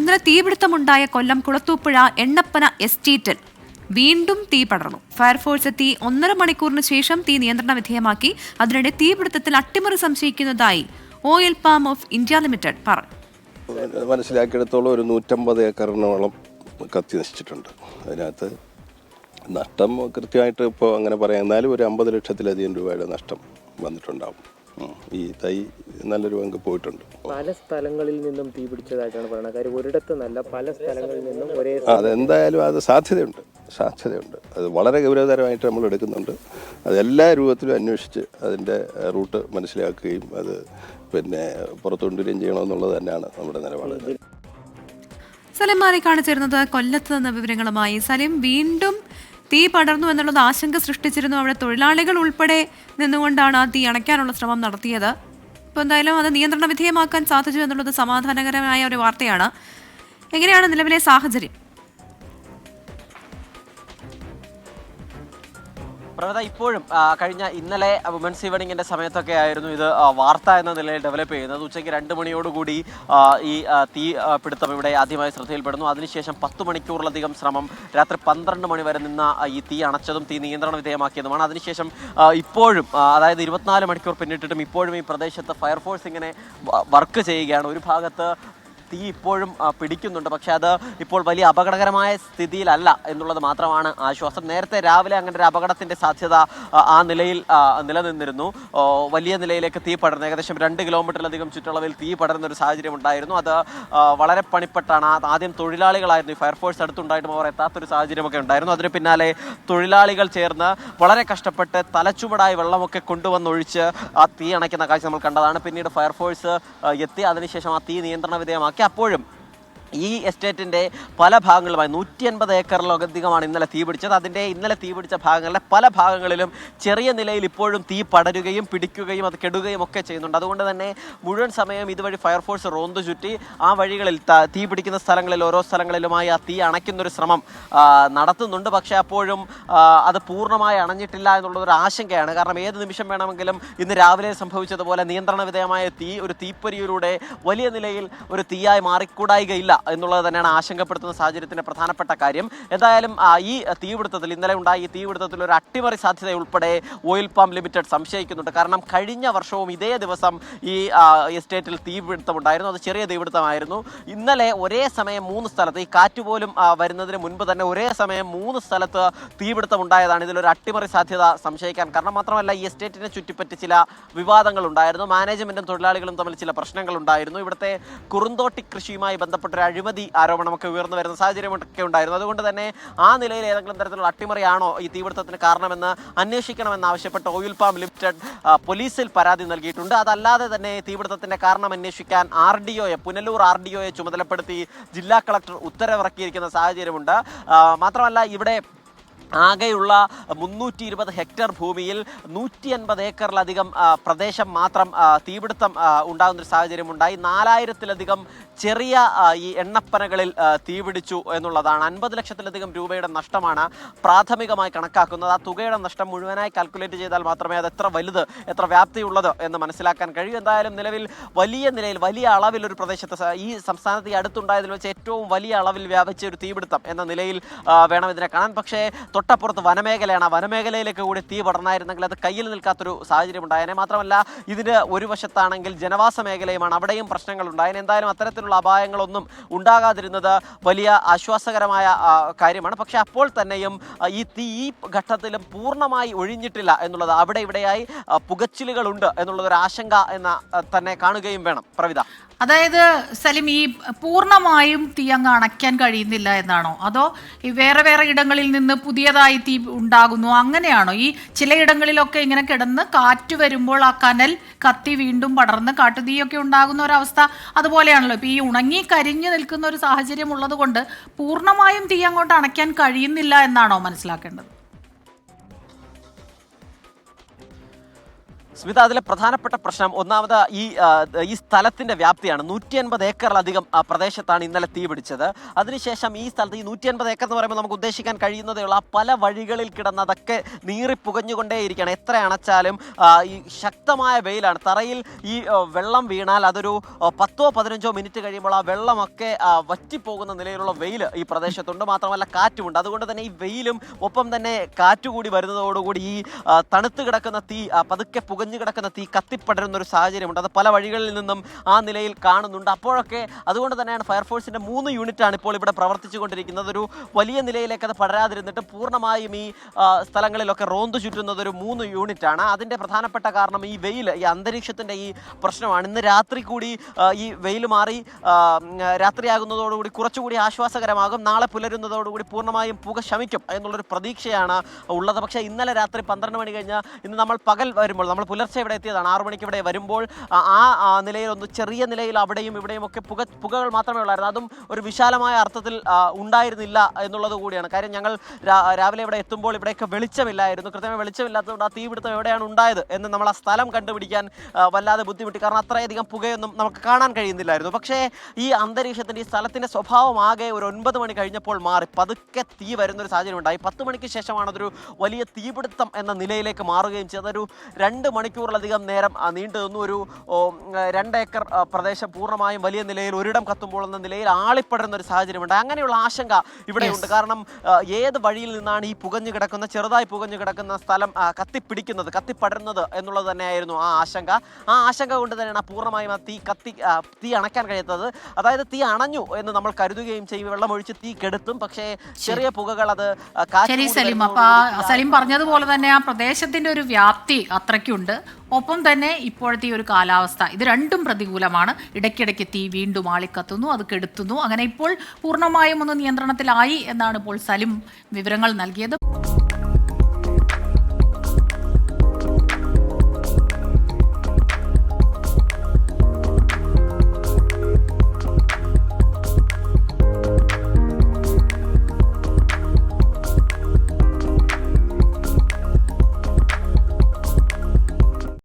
ഇന്നലെ തീപിടുത്തമുണ്ടായ കൊല്ലം കുളത്തൂപ്പുഴ എണ്ണപ്പന എസ്റ്റേറ്റിൽ വീണ്ടും തീ പടർന്നു. ഫയർഫോഴ്സ് എത്തി 1.5 മണിക്കൂറിന് ശേഷം തീ നിയന്ത്രണ വിധേയമാക്കി. അതിനിടെ തീപിടുത്തത്തിൽ അട്ടിമറി സംശയിക്കുന്നതായി oil palm of India limited പറഞ്ഞു. മനസ്സിലാക്കിയെടുത്തോളം ഒരു 150 ഏക്കറിനോളം കത്തി നശിച്ചിട്ടുണ്ട്. അതിനകത്ത് നഷ്ടം കൃത്യമായിട്ട് ഇപ്പോൾ അങ്ങനെ പറയാം, എന്നാലും ഒരു 50 ലക്ഷത്തിലധികം രൂപയുടെ നഷ്ടം വന്നിട്ടുണ്ടാവും. ഈ തൈ നല്ലൊരു പങ്ക് പോയിട്ടുണ്ട്. പല സ്ഥലങ്ങളിൽ നിന്നും തീ പിടിച്ചതായിട്ടാണ് പറയുന്നത്. കാര്യം ഒരിടത്ത് നല്ല പല സ്ഥലങ്ങളിൽ നിന്നും ഒരേ അതെന്തായാലും അത് സാധ്യതയുണ്ട്. അത് വളരെ ഗൗരവതരമായിട്ട് നമ്മൾ എടുക്കുന്നുണ്ട്. അതെല്ലാ രൂപത്തിലും അന്വേഷിച്ച് അതിൻ്റെ റൂട്ട് മനസ്സിലാക്കുകയും അത് പുറത്തുകൊണ്ടുവരികയും ചെയ്യണമെന്നുള്ളത് തന്നെയാണ് നമ്മുടെ നിലപാട്. സലിം മാലിക്കാണ് ചേരുന്നത് കൊല്ലത്ത് നിന്ന് വിവരങ്ങളുമായി. സലിം, വീണ്ടും തീ പടർന്നു എന്നുള്ളത് ആശങ്ക സൃഷ്ടിച്ചിരുന്നു. അവിടെ തൊഴിലാളികൾ ഉൾപ്പെടെ നിന്നുകൊണ്ടാണ് ആ തീ അണയ്ക്കാനുള്ള ശ്രമം നടത്തിയത്. ഇപ്പോൾ എന്തായാലും അത് നിയന്ത്രണ വിധേയമാക്കാൻ സാധിച്ചു എന്നുള്ളത് സമാധാനകരമായ ഒരു വാർത്തയാണ്. എങ്ങനെയാണ് നിലവിലെ സാഹചര്യം? പ്രവത, ഇപ്പോഴും ഇന്നലെ വുമൻസ് ഈവനിങ്ങിന്റെ സമയത്തൊക്കെ ആയിരുന്നു ഇത് വാർത്ത എന്ന നിലയിൽ ഡെവലപ്പ് ചെയ്യുന്നത്. ഉച്ചയ്ക്ക് 2 മണിയോടുകൂടി ഈ തീ പിടുത്തം ഇവിടെ ആദ്യമായി ശ്രദ്ധയിൽപ്പെടുന്നു. അതിനുശേഷം 10 മണിക്കൂറിലധികം ശ്രമം, രാത്രി 12 മണി വരെ നിന്ന ഈ തീ അണച്ചതും തീ നിയന്ത്രണ വിധേയമാക്കിയതുമാണ്. അതിനുശേഷം ഇപ്പോഴും, അതായത് 24 മണിക്കൂർ പിന്നിട്ടിട്ടും ഇപ്പോഴും ഈ പ്രദേശത്ത് ഫയർഫോഴ്സ് ഇങ്ങനെ വർക്ക് ചെയ്യുകയാണ്. ഒരു ഭാഗത്ത് തീ ഇപ്പോഴും പിടിക്കുന്നുണ്ട്, പക്ഷെ അത് ഇപ്പോൾ വലിയ അപകടകരമായ സ്ഥിതിയിലല്ല എന്നുള്ളത് മാത്രമാണ് ആശ്വാസം. നേരത്തെ രാവിലെ അങ്ങനെ ഒരു അപകടത്തിൻ്റെ സാധ്യത ആ നിലയിൽ നിലനിന്നിരുന്നു. വലിയ നിലയിലേക്ക് തീ പടർന്നു, ഏകദേശം 2 കിലോമീറ്ററിലധികം ചുറ്റളവിൽ തീ പടരുന്ന ഒരു സാഹചര്യം ഉണ്ടായിരുന്നു. അത് വളരെ പണിപ്പെട്ടാണ്. ആദ്യം തൊഴിലാളികളായിരുന്നു, ഈ ഫയർഫോഴ്സ് അടുത്തുണ്ടായിട്ടും അവർ എത്താത്തൊരു സാഹചര്യമൊക്കെ ഉണ്ടായിരുന്നു. അതിന് പിന്നാലെ തൊഴിലാളികൾ ചേർന്ന് വളരെ കഷ്ടപ്പെട്ട് തലച്ചുവടായി വെള്ളമൊക്കെ കൊണ്ടുവന്നൊഴിച്ച് ആ തീ അണയ്ക്കുന്ന കാഴ്ച നമ്മൾ കണ്ടതാണ്. പിന്നീട് ഫയർഫോഴ്സ് എത്തി, അതിനുശേഷം ആ തീ നിയന്ത്രണ വിധേയമാക്കി. അപ്പോഴും ഈ എസ്റ്റേറ്റിൻ്റെ പല ഭാഗങ്ങളുമായി 150 ഏക്കറിലധികമാണ് ഇന്നലെ തീ പിടിച്ചത്. അതിൻ്റെ ഇന്നലെ തീ പിടിച്ച ഭാഗങ്ങളിലെ പല ഭാഗങ്ങളിലും ചെറിയ നിലയിൽ ഇപ്പോഴും തീ പടരുകയും പിടിക്കുകയും അത് കെടുകയും ഒക്കെ ചെയ്യുന്നുണ്ട്. അതുകൊണ്ട് തന്നെ മുഴുവൻ സമയം ഇതുവഴി ഫയർഫോഴ്സ് റോന്തു ചുറ്റി ആ വഴികളിൽ തീ പിടിക്കുന്ന സ്ഥലങ്ങളിൽ ഓരോ സ്ഥലങ്ങളിലുമായി ആ തീ അണയ്ക്കുന്നൊരു ശ്രമം നടത്തുന്നുണ്ട്. പക്ഷേ അപ്പോഴും അത് പൂർണ്ണമായി അണഞ്ഞിട്ടില്ല എന്നുള്ളൊരു ആശങ്കയാണ്. കാരണം ഏത് നിമിഷം വേണമെങ്കിലും ഇന്ന് രാവിലെ സംഭവിച്ചതുപോലെ നിയന്ത്രണ വിധേയമായ തീ ഒരു തീപ്പൊരിയിലൂടെ വലിയ നിലയിൽ ഒരു തീയായി മാറിക്കൂടായികയില്ല എന്നുള്ളത് തന്നെയാണ് ആശങ്കപ്പെടുത്തുന്ന സാഹചര്യത്തിന്റെ പ്രധാനപ്പെട്ട കാര്യം. എന്തായാലും ഈ തീപിടുത്തത്തിൽ, ഇന്നലെ ഉണ്ടായ ഈ തീപിടുത്തത്തിൽ ഒരു അട്ടിമറി സാധ്യത ഉൾപ്പെടെ ഓയിൽ പാം ലിമിറ്റഡ് സംശയിക്കുന്നുണ്ട്. കാരണം കഴിഞ്ഞ വർഷവും ഇതേ ദിവസം ഈ എസ്റ്റേറ്റിൽ തീപിടുത്തമുണ്ടായിരുന്നു. അത് ചെറിയ തീപിടുത്തമായിരുന്നു. ഇന്നലെ ഒരേ സമയം 3 സ്ഥലത്ത്, ഈ കാറ്റ് പോലും വരുന്നതിന് മുൻപ് തന്നെ ഒരേ സമയം 3 സ്ഥലത്ത് തീപിടുത്തം ഉണ്ടായതാണ്. ഇതിലൊരു അട്ടിമറി സാധ്യത സംശയിക്കാൻ കാരണം. മാത്രമല്ല, ഈ എസ്റ്റേറ്റിനെ ചുറ്റിപ്പറ്റി ചില വിവാദങ്ങൾ ഉണ്ടായിരുന്നു. മാനേജ്മെന്റും തൊഴിലാളികളും തമ്മിൽ ചില പ്രശ്നങ്ങൾ ഉണ്ടായിരുന്നു. ഇവിടുത്തെ കുറുന്തോട്ടി കൃഷിയുമായി ബന്ധപ്പെട്ട അഴിമതി ആരോപണമൊക്കെ ഉയർന്നു വരുന്ന സാഹചര്യമൊക്കെ ഉണ്ടായിരുന്നു. അതുകൊണ്ട് തന്നെ ആ നിലയിൽ ഏതെങ്കിലും തരത്തിലുള്ള അട്ടിമറിയാണോ ഈ തീപിടുത്തത്തിന് കാരണമെന്ന് അന്വേഷിക്കണമെന്നാവശ്യപ്പെട്ട് ഓയിൽ പാം ലിമിറ്റഡ് പോലീസിൽ പരാതി നൽകിയിട്ടുണ്ട്. അതല്ലാതെ തന്നെ തീപിടുത്തത്തിന്റെ കാരണം അന്വേഷിക്കാൻ പുനലൂർ RDO ചുമതലപ്പെടുത്തി ജില്ലാ കളക്ടർ ഉത്തരവിറക്കിയിരിക്കുന്ന സാഹചര്യമുണ്ട്. മാത്രമല്ല, ഇവിടെ ആകെയുള്ള 320 ഹെക്ടർ ഭൂമിയിൽ 150 ഏക്കറിലധികം പ്രദേശം മാത്രം തീപിടുത്തം ഉണ്ടാകുന്നൊരു സാഹചര്യമുണ്ടായി. 4000-ലധികം ചെറിയ ഈ എണ്ണപ്പനകളിൽ തീപിടിച്ചു എന്നുള്ളതാണ്. 50 ലക്ഷത്തിലധികം രൂപയുടെ നഷ്ടമാണ് പ്രാഥമികമായി കണക്കാക്കുന്നത്. ആ തുകയുടെ നഷ്ടം മുഴുവനായി കാൽക്കുലേറ്റ് ചെയ്താൽ മാത്രമേ അത് എത്ര വലുത്, എത്ര വ്യാപ്തിയുള്ളത് എന്ന് മനസ്സിലാക്കാൻ കഴിയൂ. എന്തായാലും നിലവിൽ വലിയ അളവിൽ ഒരു പ്രദേശത്ത്, ഈ സംസ്ഥാനത്ത് ഈ അടുത്തുണ്ടായതിൽ വെച്ച് ഏറ്റവും വലിയ അളവിൽ വ്യാപിച്ച ഒരു തീപിടുത്തം എന്ന നിലയിൽ വേണം ഇതിനെ കാണാൻ. പക്ഷേ തൊട്ടപ്പുറത്ത് വനമേഖലയാണ്. ആ വനമേഖലയിലേക്ക് കൂടി തീ പടർന്നായിരുന്നെങ്കിൽ അത് കയ്യിൽ നിൽക്കാത്തൊരു സാഹചര്യം ഉണ്ടായേനെ. മാത്രമല്ല, ഇതിന് ഒരു വശത്താണെങ്കിൽ ജനവാസ മേഖലയുമാണ്, അവിടെയും പ്രശ്നങ്ങൾ ഉണ്ടായേനെ. എന്തായാലും അത്തരത്തിലുള്ള അപായങ്ങളൊന്നും ഉണ്ടാകാതിരുന്നത് വലിയ ആശ്വാസകരമായ കാര്യമാണ്. പക്ഷെ അപ്പോൾ തന്നെയും ഈ തീ ഈ ഘട്ടത്തിലും പൂർണ്ണമായി ഒഴിഞ്ഞിട്ടില്ല എന്നുള്ളത്, അവിടെ ഇവിടെയായി പുകച്ചിലുകളുണ്ട് എന്നുള്ളതൊരു ആശങ്ക എന്ന് തന്നെ കാണുകയും വേണം. പ്രവിത, അതായത് സലിം, ഈ പൂർണ്ണമായും തീ അങ്ങ് അണയ്ക്കാൻ കഴിയുന്നില്ല എന്നാണോ, അതോ ഈ വേറെ വേറെ ഇടങ്ങളിൽ നിന്ന് പുതിയതായി തീ ഉണ്ടാകുന്നു, അങ്ങനെയാണോ? ഈ ചിലയിടങ്ങളിലൊക്കെ ഇങ്ങനെ കിടന്ന് കാറ്റ് വരുമ്പോൾ ആ കനൽ കത്തി വീണ്ടും പടർന്ന് കാട്ടുതീയൊക്കെ ഉണ്ടാകുന്ന ഒരവസ്ഥ അതുപോലെയാണല്ലോ. ഇപ്പം ഈ ഉണങ്ങി കരിഞ്ഞു നിൽക്കുന്ന ഒരു സാഹചര്യം ഉള്ളത് കൊണ്ട് പൂർണ്ണമായും തീ അങ്ങോട്ട് അണയ്ക്കാൻ കഴിയുന്നില്ല എന്നാണോ മനസ്സിലാക്കേണ്ടത്? സ്മിത, അതിലെ പ്രധാനപ്പെട്ട പ്രശ്നം ഒന്നാമത് ഈ സ്ഥലത്തിന്റെ വ്യാപ്തിയാണ്. 150 ഏക്കറിലധികം പ്രദേശത്താണ് ഇന്നലെ തീ പിടിച്ചത്. അതിനുശേഷം ഈ സ്ഥലത്ത് ഈ 150 ഏക്കർ എന്ന് പറയുമ്പോൾ നമുക്ക് ഉദ്ദേശിക്കാൻ കഴിയുന്നതേയുള്ള പല വഴികളിൽ കിടന്ന് അതൊക്കെ നീറിപ്പുകഞ്ഞുകൊണ്ടേയിരിക്കുകയാണ്. എത്ര അണച്ചാലും ഈ ശക്തമായ വെയിലാണ്. തറയിൽ ഈ വെള്ളം വീണാൽ അതൊരു 10-15 മിനിറ്റ് കഴിയുമ്പോൾ ആ വെള്ളമൊക്കെ വറ്റിപ്പോകുന്ന നിലയിലുള്ള വെയിൽ ഈ പ്രദേശത്തുണ്ട്. മാത്രമല്ല കാറ്റുമുണ്ട്. അതുകൊണ്ട് തന്നെ ഈ വെയിലും ഒപ്പം തന്നെ കാറ്റുകൂടി വരുന്നതോടുകൂടി ഈ തണുത്ത് കിടക്കുന്ന തീ, പതുക്കെ പുകഞ്ഞു കിടക്കുന്ന തീ കത്തിപ്പടരുന്ന ഒരു സാഹചര്യമുണ്ട്. അത് പല വഴികളിൽ നിന്നും ആ നിലയിൽ കാണുന്നുണ്ട്. അപ്പോഴൊക്കെ അതുകൊണ്ട് തന്നെയാണ് ഫയർഫോഴ്സിന്റെ 3 യൂണിറ്റാണ് ഇപ്പോൾ ഇവിടെ പ്രവർത്തിച്ചുകൊണ്ടിരിക്കുന്നത്. ഒരു വലിയ നിലയിലേക്ക് അത് പടരാതിരുന്നിട്ട് പൂർണ്ണമായും ഈ സ്ഥലങ്ങളിലൊക്കെ റോന്തു ചുറ്റുന്നത് ഒരു 3 യൂണിറ്റാണ്. അതിന്റെ പ്രധാനപ്പെട്ട കാരണം ഈ വെയിൽ, ഈ അന്തരീക്ഷത്തിന്റെ ഈ പ്രശ്നമാണ്. ഇന്ന് രാത്രി കൂടി ഈ വെയിൽ മാറി രാത്രിയാകുന്നതോടുകൂടി കുറച്ചുകൂടി ആശ്വാസകരമാകും. നാളെ പുലരുന്നതോടുകൂടി പൂർണ്ണമായും പുക ശമിക്കും എന്നുള്ളൊരു പ്രതീക്ഷയാണ് ഉള്ളത്. പക്ഷേ ഇന്നലെ രാത്രി 12 മണി കഴിഞ്ഞ് ഇന്ന് നമ്മൾ പകൽ വരുമ്പോൾ, നമ്മൾ പുലർച്ചെ ഇവിടെ എത്തിയതാണ്, 6 മണിക്ക് ഇവിടെ വരുമ്പോൾ ആ നിലയിൽ ഒന്ന് ചെറിയ നിലയിൽ അവിടെയും ഇവിടെയും ഒക്കെ പുകകൾ മാത്രമേ ഉള്ളായിരുന്നു. അതും ഒരു വിശാലമായ അർത്ഥത്തിൽ ഉണ്ടായിരുന്നില്ല എന്നുള്ളത് കൂടിയാണ്. കാര്യം ഞങ്ങൾ രാവിലെ ഇവിടെ എത്തുമ്പോൾ ഇവിടെയൊക്കെ വെളിച്ചമില്ലായിരുന്നു. കൃത്യമായി വെളിച്ചമില്ലാത്തതുകൊണ്ട് ആ തീപിടുത്തം എവിടെയാണ് ഉണ്ടായത് എന്ന് നമ്മൾ ആ സ്ഥലം കണ്ടുപിടിക്കാൻ വല്ലാതെ ബുദ്ധിമുട്ടി. കാരണം അത്രയധികം പുകയൊന്നും നമുക്ക് കാണാൻ കഴിയുന്നില്ലായിരുന്നു. പക്ഷേ ഈ അന്തരീക്ഷത്തിൻ്റെ, ഈ സ്ഥലത്തിൻ്റെ സ്വഭാവം ആകെ ഒരു 9 മണി കഴിഞ്ഞപ്പോൾ മാറി പതുക്കെ തീ വരുന്നൊരു സാഹചര്യം ഉണ്ടായി. 10 മണിക്ക് ശേഷമാണ് അതൊരു വലിയ തീപിടുത്തം എന്ന നിലയിലേക്ക് മാറുകയും ചെയ്തത്. ഒരു 2 മണിക്കൂറിലധികം നേരം നീണ്ടു നിന്നു. ഒരു 2 ഏക്കർ പ്രദേശം പൂർണ്ണമായും വലിയ നിലയിൽ ഒരിടം കത്തുമ്പോൾ എന്ന നിലയിൽ ആളിപ്പടരുന്ന ഒരു സാഹചര്യമുണ്ട്. അങ്ങനെയുള്ള ആശങ്ക ഇവിടെയുണ്ട്. കാരണം ഏത് വഴിയിൽ നിന്നാണ് ഈ പുകഞ്ഞു കിടക്കുന്ന, ചെറുതായി പുകഞ്ഞു കിടക്കുന്ന സ്ഥലം കത്തിപ്പിടിക്കുന്നത്, കത്തിപ്പടരുന്നത് എന്നുള്ളത് തന്നെയായിരുന്നു ആ ആശങ്ക. ആ ആശങ്ക കൊണ്ട് തന്നെയാണ് പൂർണ്ണമായും ആ തീ അണയ്ക്കാൻ കഴിയാത്തത്. അതായത് തീ അണഞ്ഞു എന്ന് നമ്മൾ കരുതുകയും ചെയ്യും, വെള്ളമൊഴിച്ച് തീ കെടുത്തും. പക്ഷേ ചെറിയ പുകകൾ അത് ശരി സലീം, അപ്പൊ സലീം പറഞ്ഞതുപോലെ തന്നെ ആ പ്രദേശത്തിന്റെ ഒരു വ്യാപ്തി അത്രയ്ക്കുണ്ട്. ഒപ്പം തന്നെ ഇപ്പോഴത്തെ ഈ ഒരു കാലാവസ്ഥ, ഇത് രണ്ടും പ്രതികൂലമാണ്. ഇടയ്ക്കിടയ്ക്ക് തീ വീണ്ടും ആളിക്കത്തുന്നു, അത് കെടുത്തുന്നു. അങ്ങനെ ഇപ്പോൾ പൂർണ്ണമായും ഒന്ന് നിയന്ത്രണത്തിലായി എന്നാണ് ഇപ്പോൾ സലിം വിവരങ്ങൾ നൽകിയത്.